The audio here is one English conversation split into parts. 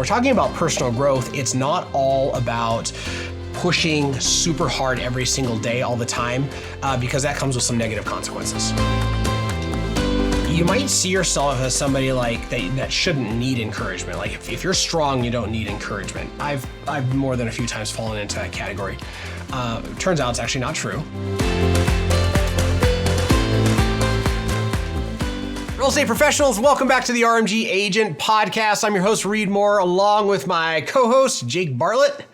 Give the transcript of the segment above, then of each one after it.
we're talking about personal growth, it's not all about pushing super hard every single day all the time, because that comes with some negative consequences. You might see yourself as somebody like that shouldn't need encouragement. Like if you're strong, you don't need encouragement. I've more than a few times fallen into that category. Turns out it's actually not true. Real estate professionals, welcome back to the RMG Agent Podcast. I'm your host, Reed Moore, along with my co-host, Jake Bartlett.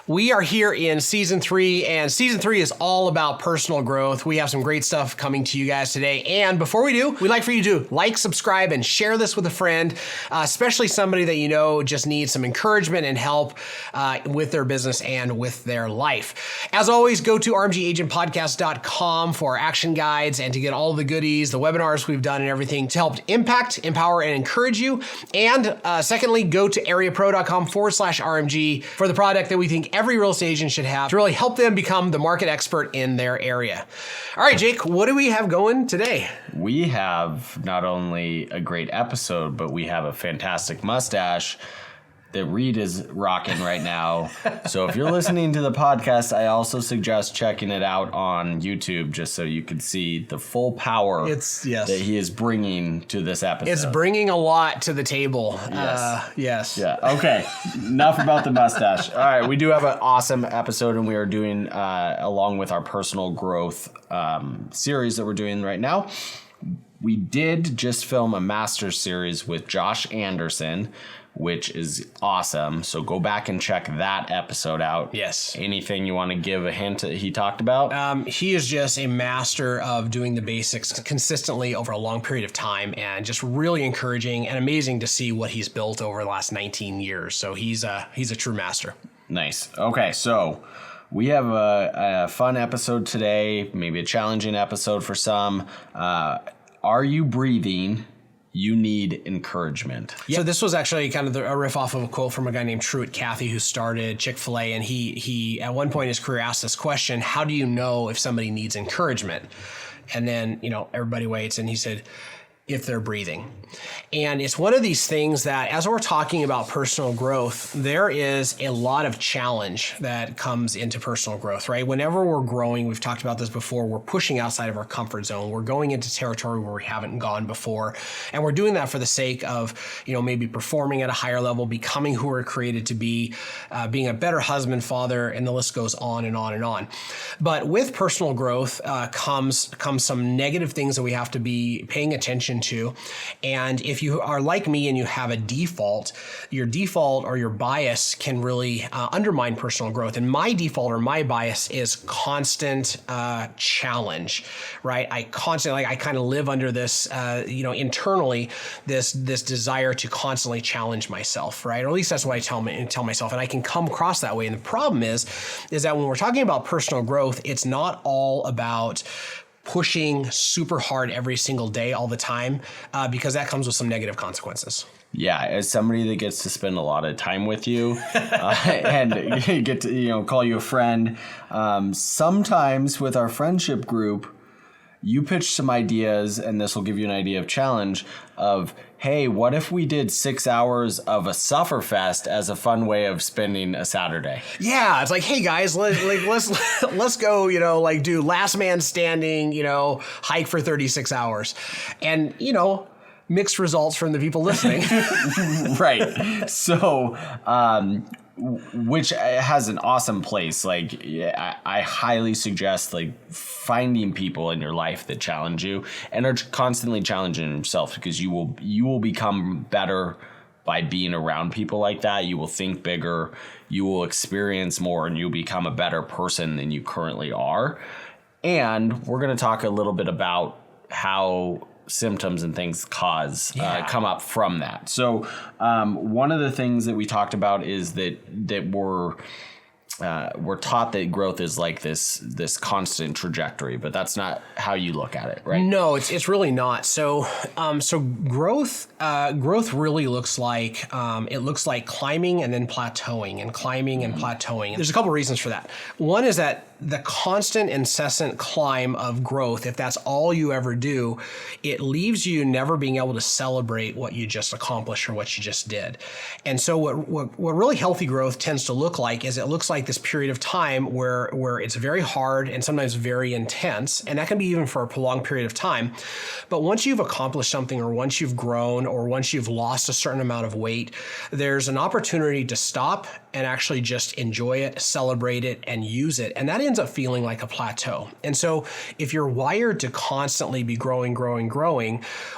We are here in season 3, and season 3 is all about personal growth. We have some great stuff coming to you guys today. And before we do, we'd like for you to like, subscribe, and share this with a friend, especially somebody that you know just needs some encouragement and help with their business and with their life. As always, go to rmgagentpodcast.com for action guides and to get all the goodies, the webinars we've done and everything to help impact, empower, and encourage you. And secondly, go to areapro.com/RMG for the product that we think every real estate agent should have to really help them become the market expert in their area. All right, Jake, what do we have going today? We have not only a great episode, but we have a fantastic mustache that Reed is rocking right now. So if you're listening to the podcast, I also suggest checking it out on YouTube just so you can see the full power that he is bringing to this episode. It's bringing a lot to the table. Yes. Yeah. Okay. Enough about the mustache. All right. We do have an awesome episode, and we are doing, along with our personal growth series that we're doing right now, we did just film a master series with Josh Anderson, which is awesome. So go back and check that episode out. Yes. Anything you want to give a hint that he talked about? He is just a master of doing the basics consistently over a long period of time, and just really encouraging and amazing to see what he's built over the last 19 years. So he's a true master. Nice. Okay, so we have a fun episode today, maybe a challenging episode for some. Are you breathing? You need encouragement. Yep. So this was actually kind of a riff off of a quote from a guy named Truett Cathy, who started Chick-fil-A. And he at one point in his career asked this question: how do you know if somebody needs encouragement? And then, everybody waits, and he said, if they're breathing. And it's one of these things that, as we're talking about personal growth, there is a lot of challenge that comes into personal growth, right? Whenever we're growing, we've talked about this before, we're pushing outside of our comfort zone. We're going into territory where we haven't gone before. And we're doing that for the sake of, maybe performing at a higher level, becoming who we're created to be, being a better husband, father, and the list goes on and on and on. But with personal growth comes some negative things that we have to be paying attention to. And if you are like me and you have a default, your default or your bias can really undermine personal growth. And my default or my bias is constant challenge, right? I kind of live under this, internally, this desire to constantly challenge myself, right? Or at least that's what I tell myself, and I can come across that way. And the problem is that when we're talking about personal growth, it's not all about pushing super hard every single day all the time, because that comes with some negative consequences. Yeah, as somebody that gets to spend a lot of time with you and get to call you a friend, sometimes with our friendship group, you pitch some ideas, and this will give you an idea of challenge of, hey, what if we did 6 hours of a sufferfest as a fun way of spending a Saturday? Yeah, it's like, hey guys, let's go, do last man standing, hike for 36 hours, and mixed results from the people listening. Right. So, which has an awesome place. Like, I highly suggest finding people in your life that challenge you and are constantly challenging yourself, because you will become better by being around people like that. You will think bigger, you will experience more, and you'll become a better person than you currently are. And we're going to talk a little bit about how symptoms and things come up from that. So one of the things that we talked about is that we're taught that growth is like this constant trajectory, but that's not how you look at it, right? No, it's really not. So growth really looks like climbing and then plateauing and climbing and plateauing. There's a couple reasons for that. One is that the constant, incessant climb of growth, if that's all you ever do, it leaves you never being able to celebrate what you just accomplished or what you just did. And so what really healthy growth tends to look like is it looks like this period of time where it's very hard and sometimes very intense, and that can be even for a prolonged period of time. But once you've accomplished something, or once you've grown, or once you've lost a certain amount of weight, there's an opportunity to stop and actually just enjoy it, celebrate it, and use it. And that ends up feeling like a plateau. And so if you're wired to constantly be growing,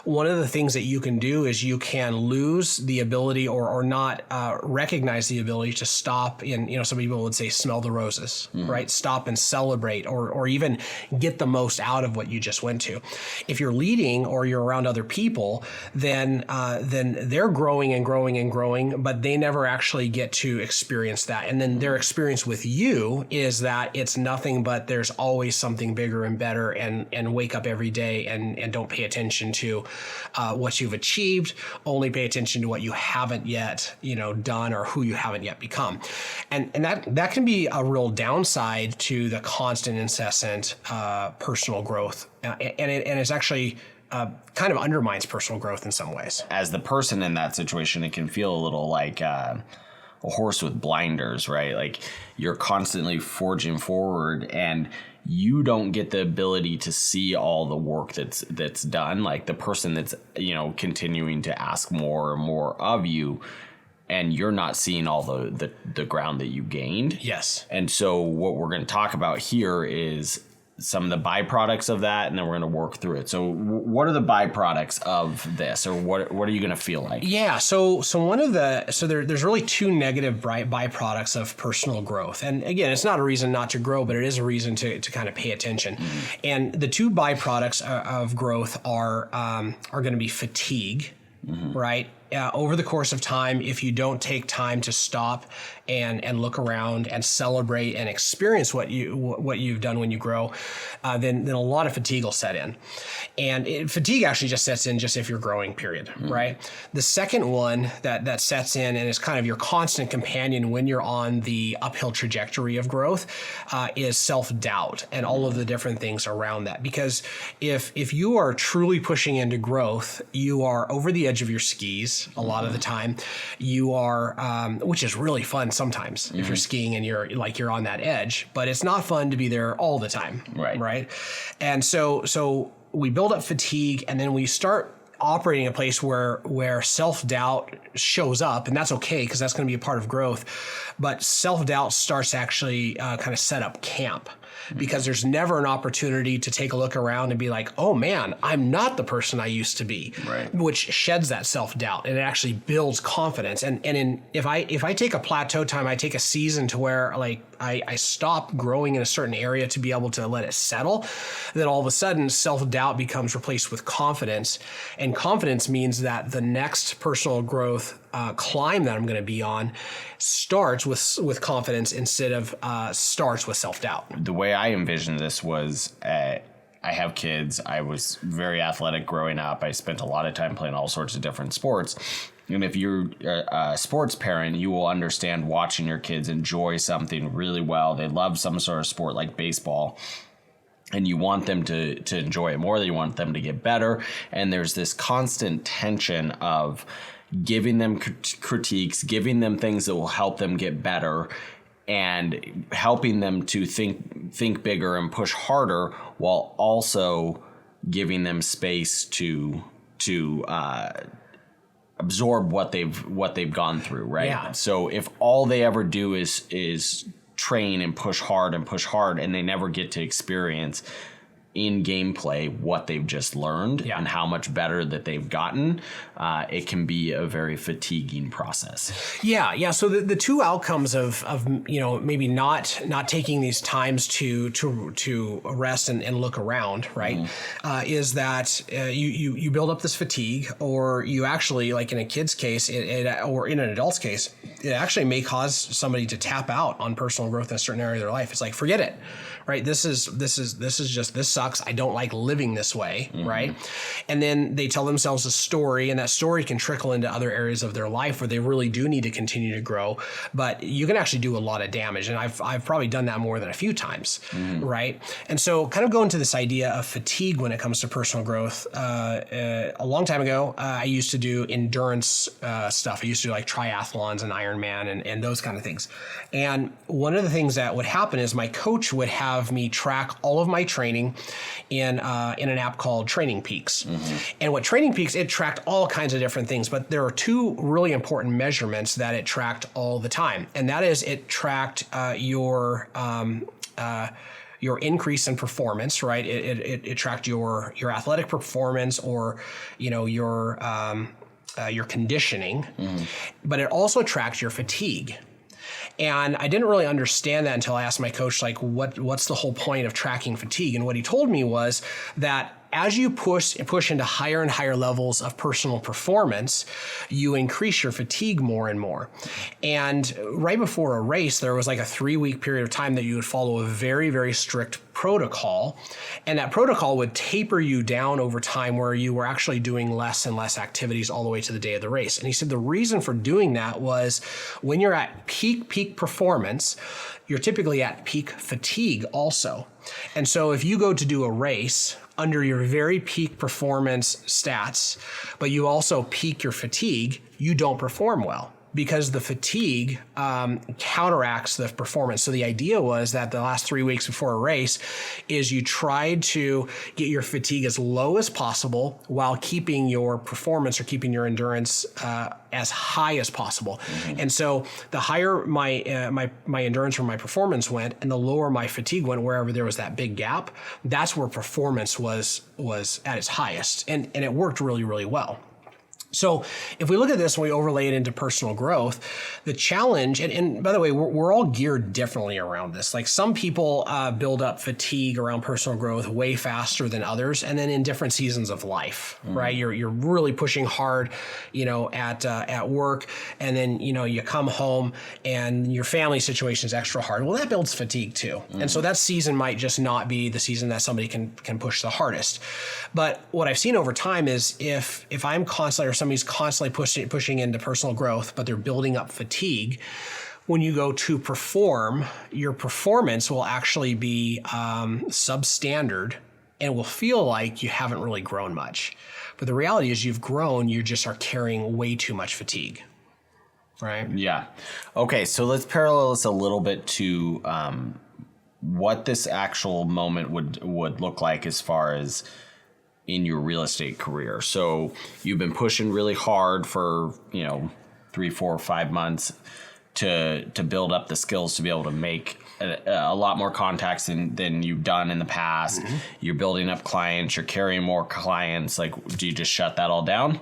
one of the things that you can do is you can lose the ability or not recognize the ability to stop and, some people would say smell the roses, right? Stop and celebrate or even get the most out of what you just went to. If you're leading or you're around other people, then they're growing and growing, but they never actually get to experience that. And then their experience with you is that it's nothing but there's always something bigger and better, and wake up every day and don't pay attention to what you've achieved, only pay attention to what you haven't yet, done, or who you haven't yet become. And that can be a real downside to the constant, incessant personal growth. And it's actually kind of undermines personal growth in some ways. As the person in that situation, it can feel a little like a horse with blinders, right? Like you're constantly forging forward and you don't get the ability to see all the work that's done. Like the person that's, continuing to ask more and more of you, and you're not seeing all the ground that you gained. Yes. And so what we're going to talk about here is some of the byproducts of that, and then we're going to work through it. So what are the byproducts of this, or what are you going to feel like? Yeah. So there's really two negative byproducts of personal growth. And again, it's not a reason not to grow, but it is a reason to kind of pay attention. Mm-hmm. And the two byproducts of growth are going to be fatigue, right? Over the course of time, if you don't take time to stop and look around and celebrate and experience what you've done when you grow, then a lot of fatigue will set in. And fatigue actually just sets in just if you're growing, period, right? The second one that sets in and is kind of your constant companion when you're on the uphill trajectory of growth is self-doubt and all of the different things around that. Because if you are truly pushing into growth, you are over the edge of your skis a lot of the time. You are, which is really fun sometimes if you're skiing and you're on that edge, but it's not fun to be there all the time. Right. And so we build up fatigue, and then we start operating in a place where self-doubt shows up, and that's okay because that's going to be a part of growth. But self-doubt starts to actually kind of set up camp, because there's never an opportunity to take a look around and be like, oh man, I'm not the person I used to be, right? Which sheds that self-doubt, and it actually builds confidence. And if I take a plateau time, I take a season to where like I stop growing in a certain area to be able to let it settle, then all of a sudden self-doubt becomes replaced with confidence. And confidence means that the next personal growth climb that I'm going to be on starts with confidence instead of starts with self-doubt. The way I envisioned this was I have kids. I was very athletic growing up. I spent a lot of time playing all sorts of different sports. And if you're a sports parent, you will understand watching your kids enjoy something really well. They love some sort of sport like baseball, and you want them to enjoy it more. You want them to get better. And there's this constant tension of giving them critiques, giving them things that will help them get better, and helping them to think bigger and push harder, while also giving them space to absorb what they've gone through, right? Yeah. So if all they ever do is train and push hard, and they never get to experience in gameplay what they've just learned and how much better that they've gotten, it can be a very fatiguing process. Yeah. So the two outcomes of maybe not taking these times to rest and look around, right, is that you build up this fatigue, or you actually, like in a kid's case, or in an adult's case, it actually may cause somebody to tap out on personal growth in a certain area of their life. It's like, forget it, right? This sucks. I don't like living this way, right? And then they tell themselves a story, and that story can trickle into other areas of their life where they really do need to continue to grow. But you can actually do a lot of damage. And I've probably done that more than a few times, right? And so kind of going to this idea of fatigue when it comes to personal growth, a long time ago, I used to do endurance stuff. I used to do like triathlons and Ironman and those kind of things. And one of the things that would happen is my coach would have me track all of my training in an app called Training Peaks. And what Training Peaks, it tracked all kinds of different things, but there are two really important measurements that it tracked all the time. And that is, it tracked your increase in performance, right? It tracked your athletic performance, or your conditioning, but it also tracked your fatigue. And I didn't really understand that until I asked my coach, like, what's the whole point of tracking fatigue? And what he told me was that as you push into higher and higher levels of personal performance, you increase your fatigue more and more. And right before a race, there was like a 3-week period of time that you would follow a very, very strict protocol. And that protocol would taper you down over time, where you were actually doing less and less activities all the way to the day of the race. And he said the reason for doing that was when you're at peak performance, you're typically at peak fatigue also. And so if you go to do a race under your very peak performance stats, but you also peak your fatigue, you don't perform well, because the fatigue counteracts the performance. So the idea was that the last 3 weeks before a race is you tried to get your fatigue as low as possible while keeping your performance or keeping your endurance as high as possible. And so the higher my endurance or my performance went, and the lower my fatigue went, wherever there was that big gap, that's where performance was at its highest. And it worked really, really well. So if we look at this and we overlay it into personal growth, the challenge, and by the way, we're all geared differently around this. Like some people build up fatigue around personal growth way faster than others, and then in different seasons of life, right? You're really pushing hard, at work, and then you come home and your family situation is extra hard. Well, that builds fatigue too, and so that season might just not be the season that somebody can push the hardest. But what I've seen over time is if I'm constantly, or somebody's constantly pushing into personal growth, but they're building up fatigue, when you go to perform, your performance will actually be substandard and will feel like you haven't really grown much. But the reality is you've grown, you just are carrying way too much fatigue, right? Yeah. Okay, so let's parallel this a little bit to what this actual moment would look like as far as in your real estate career. So you've been pushing really hard for 3, 4, 5 months to build up the skills to be able to make a lot more contacts than you've done in the past. You're building up clients, you're carrying more clients. Like, do you just shut that all down?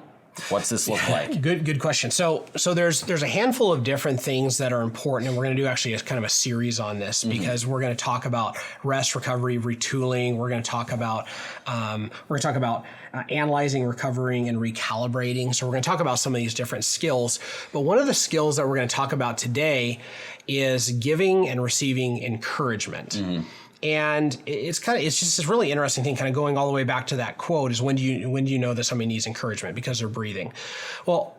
What's this look like? Good question. So there's a handful of different things that are important, and we're going to do actually a kind of a series on this, because we're going to talk about rest, recovery, retooling. We're going to talk about analyzing, recovering, and recalibrating. So we're going to talk about some of these different skills. But one of the skills that we're going to talk about today is giving and receiving encouragement. And it's just this really interesting thing, kind of going all the way back to that quote, is when do you know that somebody needs encouragement? Because they're breathing. Well,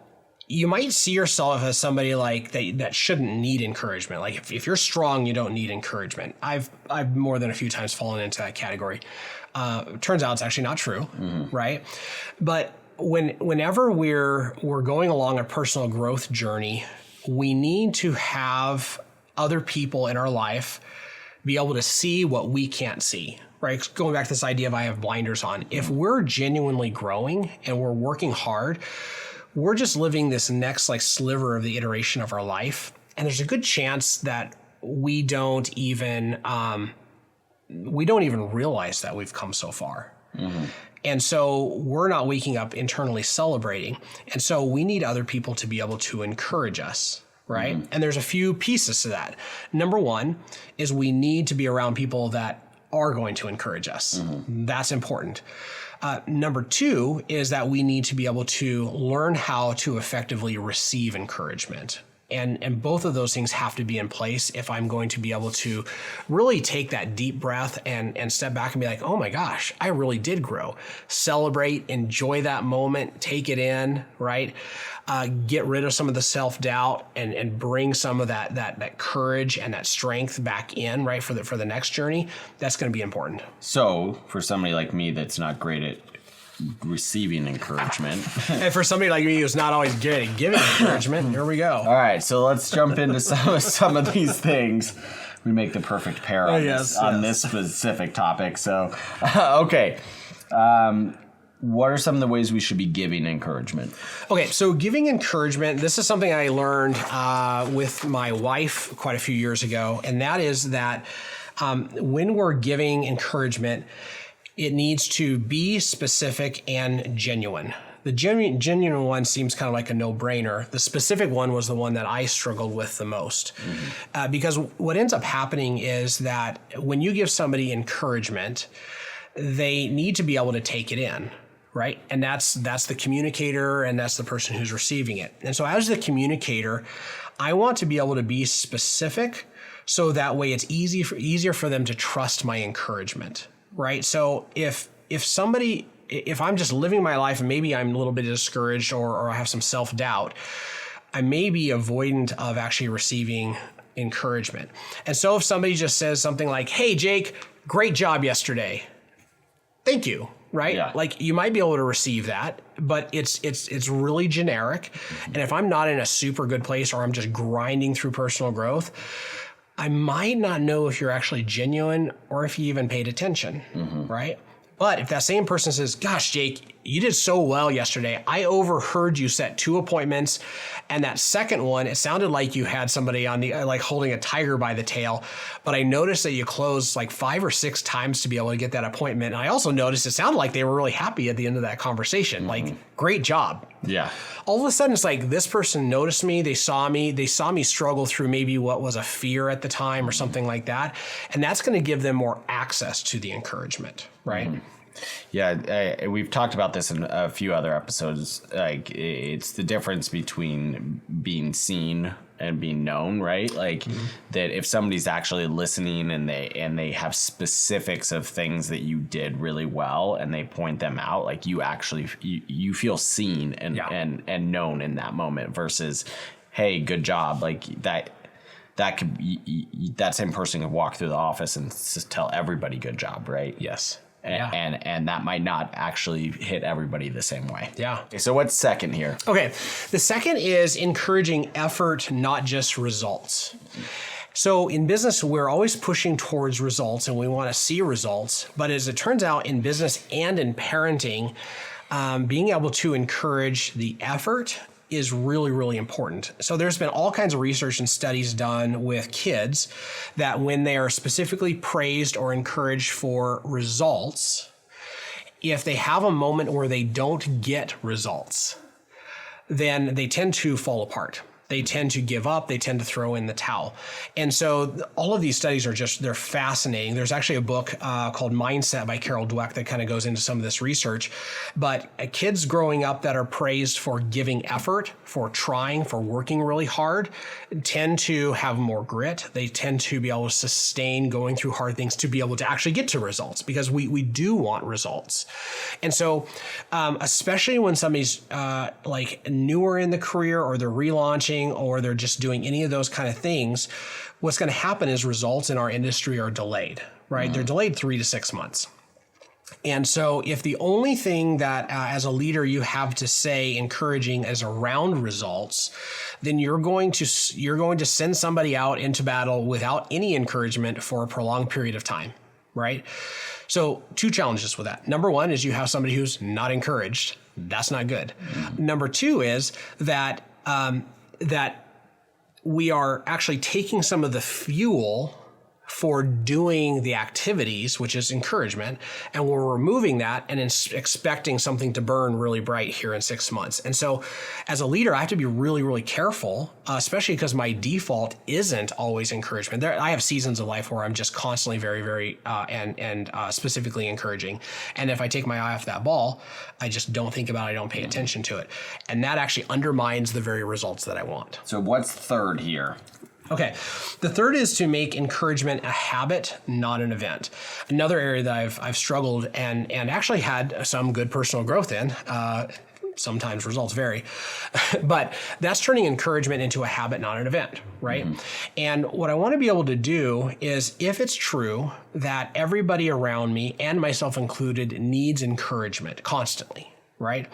you might see yourself as somebody like that shouldn't need encouragement. Like if you're strong, you don't need encouragement. I've more than a few times fallen into that category. Turns out it's actually not true, right? But whenever we're going along a personal growth journey, we need to have other people in our life be able to see what we can't see, right? Going back to this idea of I have blinders on. If we're genuinely growing and we're working hard, we're just living this next sliver of the iteration of our life. And there's a good chance that we don't even realize that we've come so far. And so we're not waking up internally celebrating. And so we need other people to be able to encourage us. Right? And there's a few pieces to that. Number one is we need to be around people that are going to encourage us. That's important. Number two is that we need to be able to learn how to effectively receive encouragement. And both of those things have to be in place if I'm going to be able to really take that deep breath and step back and be like, oh my gosh, I really did grow. Celebrate, enjoy that moment, take it in, right? Get rid of some of the self-doubt and bring some of that courage and that strength back in, right, for the next journey. That's going to be important. So for somebody like me that's not great at receiving encouragement. And for somebody like me who's not always good at giving encouragement, here we go. All right, so let's jump into some of these things. We make the perfect pair on, this specific topic. So, okay. What are some of the ways we should be giving encouragement? Okay, so giving encouragement, this is something I learned with my wife quite a few years ago, and that is that when we're giving encouragement, it needs to be specific and genuine. The genuine one seems kind of like a no-brainer. The specific one was the one that I struggled with the most. Because what ends up happening is that when you give somebody encouragement, they need to be able to take it in, right? And that's the communicator and that's the person who's receiving it. And so as the communicator, I want to be able to be specific so that way it's easier for them to trust my encouragement. Right. So if I'm just living my life and maybe I'm a little bit discouraged or I have some self-doubt, I may be avoidant of actually receiving encouragement. And so if somebody just says something like, hey, Jake, great job yesterday. Thank you. Right. Yeah. Like you might be able to receive that, but it's really generic. And if I'm not in a super good place or I'm just grinding through personal growth, I might not know if you're actually genuine or if you even paid attention, right? But if that same person says, gosh, Jake, you did so well yesterday. I overheard you set 2 appointments. And that second one, it sounded like you had somebody on the, like holding a tiger by the tail. But I noticed that you closed like 5 or 6 times to be able to get that appointment. And I also noticed it sounded like they were really happy at the end of that conversation. Like, great job. Yeah. All of a sudden, it's like this person noticed me. They saw me struggle through maybe what was a fear at the time or something like that. And that's going to give them more access to the encouragement, right? Yeah, we've talked about this in a few other episodes. Like, it's the difference between being seen and being known, right? Like that if somebody's actually listening and they have specifics of things that you did really well and they point them out, like you actually you feel seen and known in that moment versus, hey, good job, like that could that same person could walk through the office and just tell everybody good job, right? Yes. And that might not actually hit everybody the same way. Yeah. Okay, so what's second here? Okay. The second is encouraging effort, not just results. So in business, we're always pushing towards results and we want to see results. But as it turns out in business and in parenting, being able to encourage the effort is really, really important. So there's been all kinds of research and studies done with kids that when they are specifically praised or encouraged for results, if they have a moment where they don't get results, then they tend to fall apart. They tend to give up. They tend to throw in the towel. And so all of these studies they're fascinating. There's actually a book called Mindset by Carol Dweck that kind of goes into some of this research. But kids growing up that are praised for giving effort, for trying, for working really hard, tend to have more grit. They tend to be able to sustain going through hard things to be able to actually get to results because we do want results. And so especially when somebody's like newer in the career or they're relaunching or they're just doing any of those kind of things, what's going to happen is results in our industry are delayed, right? They're delayed 3 to 6 months. And so if the only thing that as a leader you have to say encouraging is around results, then you're going to send somebody out into battle without any encouragement for a prolonged period of time, right? So 2 challenges with that. Number 1 is you have somebody who's not encouraged. That's not good. Number 2 is that we are actually taking some of the fuel for doing the activities, which is encouragement, and we're removing that and expecting something to burn really bright here in 6 months. And so as a leader, I have to be really, really careful, especially because my default isn't always encouragement. I have seasons of life where I'm just constantly very, very, specifically encouraging. And if I take my eye off that ball, I just don't think about it, I don't pay attention to it. And that actually undermines the very results that I want. So what's third here? Okay. The third is to make encouragement a habit, not an event. Another area that I've struggled and actually had some good personal growth in. Sometimes results vary, but that's turning encouragement into a habit, not an event, right? Mm-hmm. And what I want to be able to do is, if it's true that everybody around me, and myself included, needs encouragement constantly, right?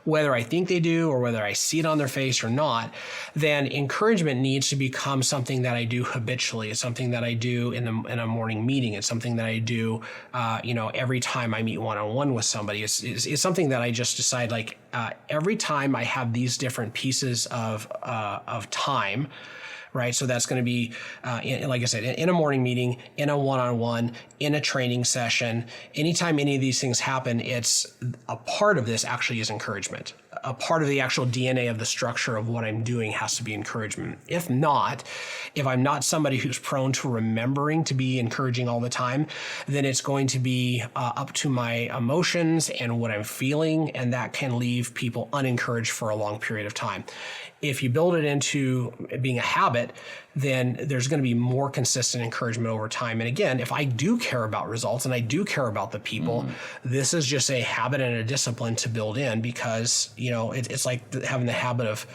Whether I think they do or whether I see it on their face or not, then encouragement needs to become something that I do habitually. It's something that I do in a morning meeting. It's something that I do, every time I meet one-on-one with somebody. It's something that I just decide, like, every time I have these different pieces of time, right? So that's going to be, like I said, in a morning meeting, in a one-on-one, in a training session. Anytime any of these things happen, it's a part of this actually is encouragement. A part of the actual DNA of the structure of what I'm doing has to be encouragement. If not, if I'm not somebody who's prone to remembering to be encouraging all the time, then it's going to be up to my emotions and what I'm feeling, and that can leave people unencouraged for a long period of time. If you build it into being a habit, then there's going to be more consistent encouragement over time. And again, if I do care about results and I do care about the people, this is just a habit and a discipline to build in, because, it's like having the habit of,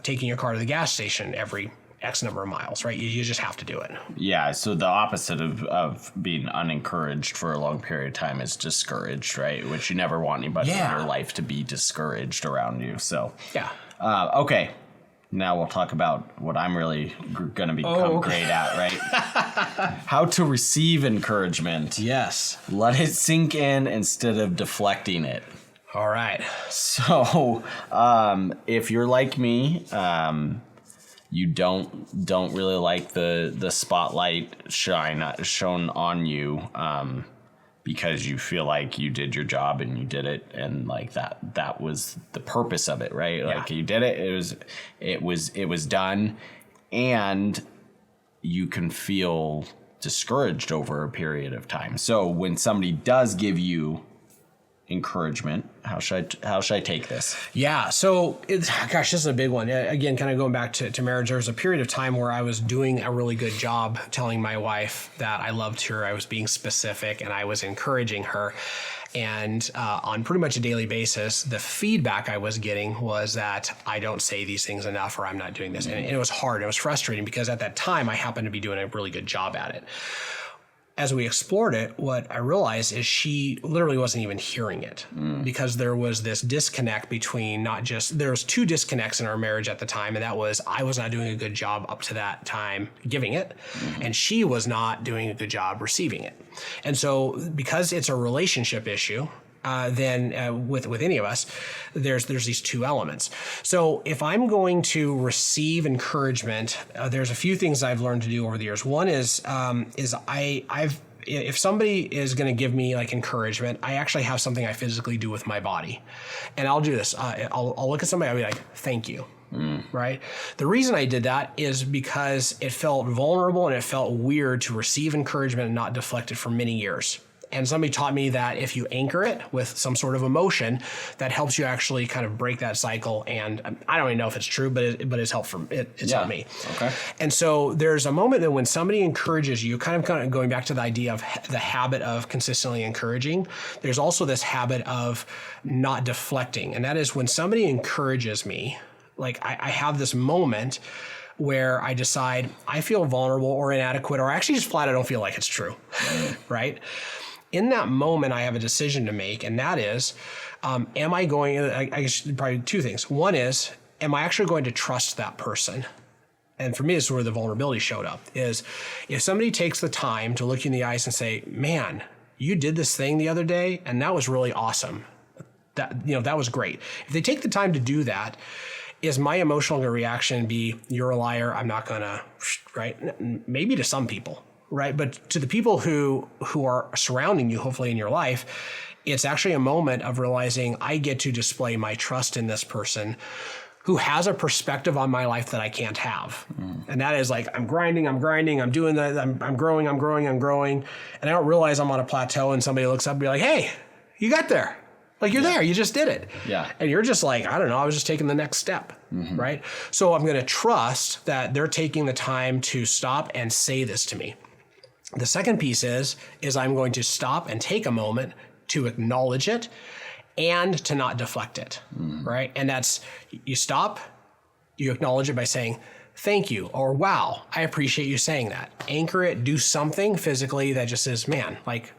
taking your car to the gas station every X number of miles, right? You just have to do it. Yeah. So the opposite of being unencouraged for a long period of time is discouraged, right? Which you never want anybody in your life to be discouraged around you. So, yeah. Okay. Now we'll talk about what I'm really going to become great at, right? How to receive encouragement. Yes. Let it sink in instead of deflecting it. All right. So, if you're like me, you don't really like the spotlight shown on you, because you feel like you did your job and you did it, and like that was the purpose of it, right? Like you did it, it was done, and you can feel discouraged over a period of time. So when somebody does give you encouragement, how should I take this? Yeah. So this is a big one. Again, kind of going back to marriage, there was a period of time where I was doing a really good job telling my wife that I loved her. I was being specific and I was encouraging her. And on pretty much a daily basis, the feedback I was getting was that I don't say these things enough, or I'm not doing this. And it was hard. It was frustrating because at that time I happened to be doing a really good job at it. As we explored it, what I realized is she literally wasn't even hearing it, because there was this disconnect between there was two disconnects in our marriage at the time. And that was, I was not doing a good job up to that time giving it, and she was not doing a good job receiving it. And so because it's a relationship issue, then with any of us, there's these two elements. So if I'm going to receive encouragement, there's a few things I've learned to do over the years. One is if somebody is going to give me like encouragement, I actually have something I physically do with my body, and I'll do this. I'll look at somebody, I'll be like, "Thank you." Right. The reason I did that is because it felt vulnerable and it felt weird to receive encouragement and not deflect it for many years. And somebody taught me that if you anchor it with some sort of emotion, that helps you actually kind of break that cycle. And I don't even know if it's true, but it's helped it's helped me. Okay. And so there's a moment that when somebody encourages you, kind of going back to the idea of the habit of consistently encouraging, there's also this habit of not deflecting. And that is when somebody encourages me, like I have this moment where I decide I feel vulnerable or inadequate, or actually just flat I don't feel like it's true, right? In that moment, I have a decision to make, and that is, am I going, I guess probably two things. One is, am I actually going to trust that person? And for me, this is where the vulnerability showed up, is if somebody takes the time to look you in the eyes and say, "Man, you did this thing the other day, and that was really awesome. That was great." If they take the time to do that, is my emotional reaction be, you're a liar, I'm not gonna, right? Maybe to some people, right? But to the people who are surrounding you, hopefully in your life, it's actually a moment of realizing I get to display my trust in this person who has a perspective on my life that I can't have. And that is like, I'm grinding, I'm doing that, I'm growing. And I don't realize I'm on a plateau, and somebody looks up and be like, hey, you got there. Like, you're there, you just did it. Yeah. And you're just like, I don't know, I was just taking the next step, right? So I'm gonna trust that they're taking the time to stop and say this to me. The second piece is I'm going to stop and take a moment to acknowledge it and to not deflect it, right? And that's, you stop, you acknowledge it by saying, thank you, or wow, I appreciate you saying that. Anchor it, do something physically that just says, man, like,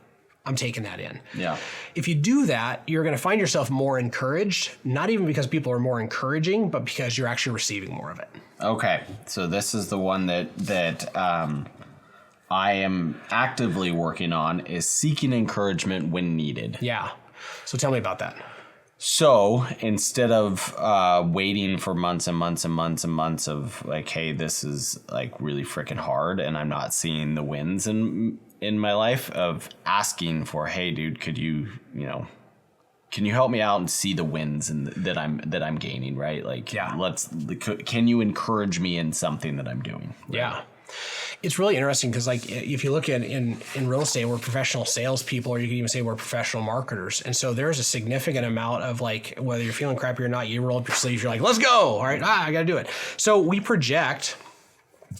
I'm taking that in. Yeah. If you do that, you're going to find yourself more encouraged, not even because people are more encouraging, but because you're actually receiving more of it. Okay. So this is the one that I am actively working on, is seeking encouragement when needed. Yeah. So tell me about that. So instead of waiting for months and months and months and months of like, hey, this is like really freaking hard and I'm not seeing the wins in my life, of asking for, hey, dude, could you can you help me out and see the wins and that I'm gaining, right? Like, yeah. Can you encourage me in something that I'm doing? Right? Yeah. It's really interesting because, like, if you look at in real estate, we're professional salespeople, or you can even say we're professional marketers. And so there's a significant amount of, like, whether you're feeling crappy or not, you roll up your sleeves, you're like, let's go. All right. I got to do it. So we project,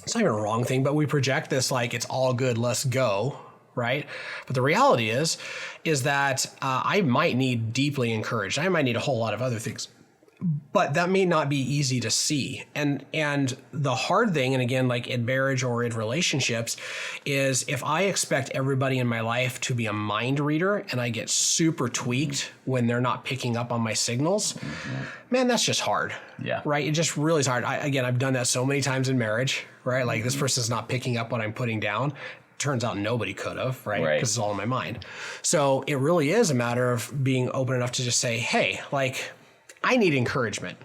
it's not even a wrong thing, but we project this like it's all good, let's go. Right. But the reality is that I might need deeply encouraged. I might need a whole lot of other things. But that may not be easy to see. And the hard thing, and again, like in marriage or in relationships, is if I expect everybody in my life to be a mind reader and I get super tweaked when they're not picking up on my signals, man, that's just hard. Yeah. Right? It just really is hard. I've done that so many times in marriage, right? Like, this person's not picking up what I'm putting down. Turns out nobody could have, right? Because it's all in my mind. So it really is a matter of being open enough to just say, hey, like, I need encouragement.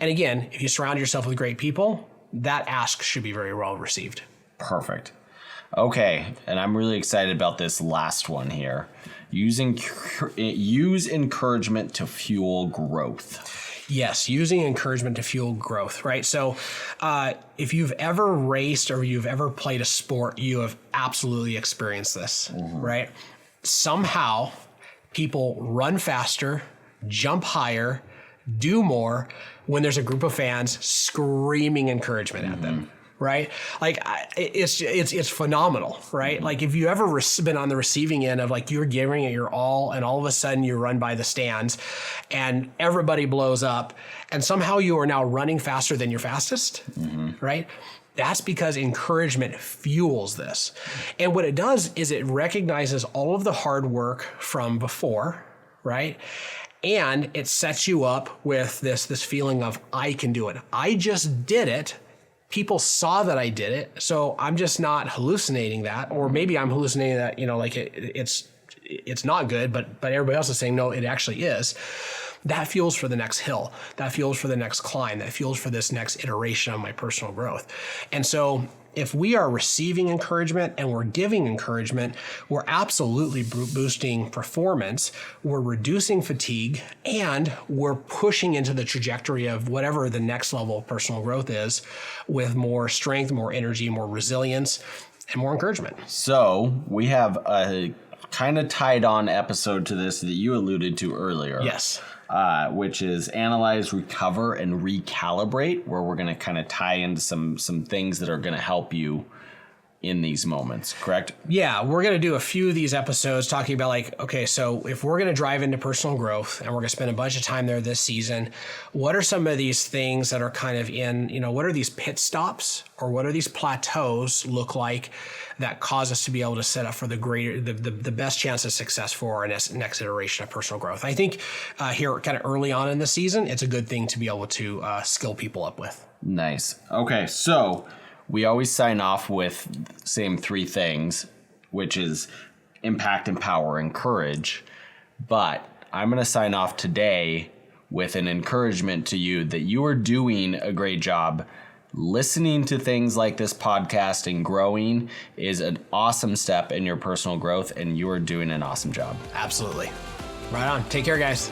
And again, if you surround yourself with great people, that ask should be very well received. Perfect. Okay. And I'm really excited about this last one here. Use encouragement to fuel growth. Yes, using encouragement to fuel growth, right? So if you've ever raced or you've ever played a sport, you have absolutely experienced this, right? Somehow people run faster, jump higher, do more when there's a group of fans screaming encouragement at them, right? Like, it's phenomenal, right? Like, if you ever been on the receiving end of, like, you're giving it your all and all of a sudden you run by the stands and everybody blows up and somehow you are now running faster than your fastest, right? That's because encouragement fuels this. And what it does is it recognizes all of the hard work from before, right? And it sets you up with this feeling of, I can do it. I just did it. People saw that I did it. So I'm just not hallucinating that. Or maybe I'm hallucinating that, like it's not good, but everybody else is saying, no, it actually is. That fuels for the next hill. That fuels for the next climb. That fuels for this next iteration of my personal growth. And so if we are receiving encouragement and we're giving encouragement, we're absolutely boosting performance, we're reducing fatigue, and we're pushing into the trajectory of whatever the next level of personal growth is with more strength, more energy, more resilience, and more encouragement. So we have a kind of tied on episode to this that you alluded to earlier. Yes. Which is analyze, recover, and recalibrate, where we're going to kind of tie into some things that are going to help you in these moments, correct? Yeah, we're going to do a few of these episodes talking about, like, okay, so if we're going to drive into personal growth and we're going to spend a bunch of time there this season, what are some of these things that are kind of in, what are these pit stops or what are these plateaus look like that cause us to be able to set up for the best chance of success for our next iteration of personal growth? I think here kind of early on in the season, it's a good thing to be able to skill people up with. Nice. Okay, so we always sign off with the same three things, which is impact, empower, encourage. But I'm going to sign off today with an encouragement to you that you are doing a great job. Listening to things like this podcast and growing is an awesome step in your personal growth, and you are doing an awesome job. Absolutely. Right on. Take care, guys.